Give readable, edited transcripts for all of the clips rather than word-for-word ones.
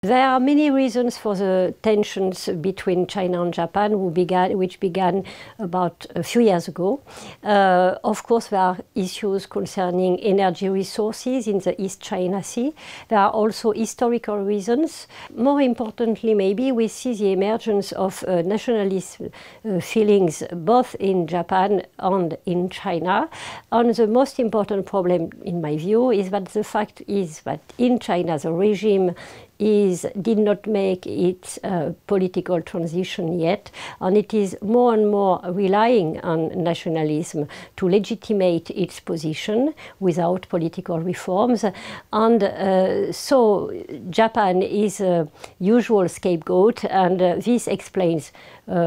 There are many reasons for the tensions between China and Japan, which began about a few years ago. Of course, there are issues concerning energy resources in the East China Sea. There are also historical reasons. More importantly, maybe, we see the emergence of nationalist feelings both in Japan and in China. And the most important problem, in my view, is that the fact is that in China, the regime did not make its political transition yet, and it is more and more relying on nationalism to legitimate its position without political reforms. And so Japan is a usual scapegoat, and this explains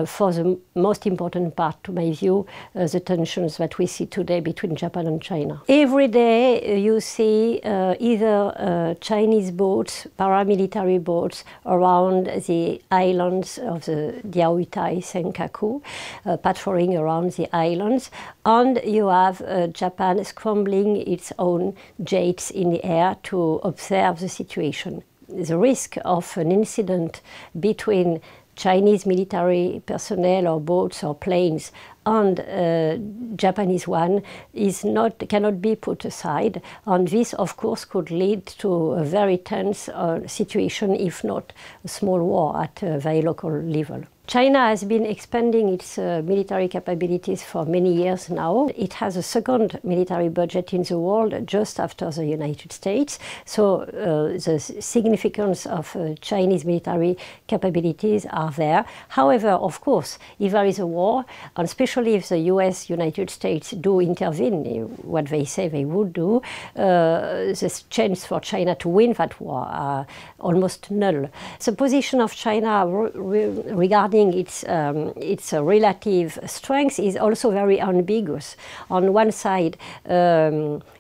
for the most important part, to my view, the tensions that we see today between Japan and China. Every day you see either Chinese boats, paramilitary boats, around the islands of the Diaoyutai, Senkaku, patrolling around the islands, and you have Japan scrambling its own jets in the air to observe the situation. The risk of an incident between Chinese military personnel or boats or planes and Japanese one cannot be put aside, and this of course could lead to a very tense situation, if not a small war at a very local level. China has been expanding its military capabilities for many years now. It has a second military budget in the world, just after the United States. So the significance of Chinese military capabilities are there. However, of course, if there is a war, and especially if the US, United States do intervene, what they say they would do, the chance for China to win that war are almost null. The position of China regarding its relative strength is also very ambiguous. On one side,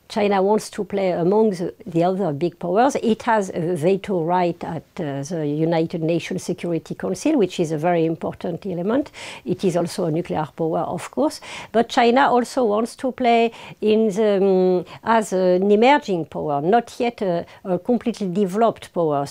China wants to play among the other big powers. It has a veto right at the United Nations Security Council, which is a very important element. It is also a nuclear power, of course. But China also wants to play as an emerging power, not yet a completely developed power.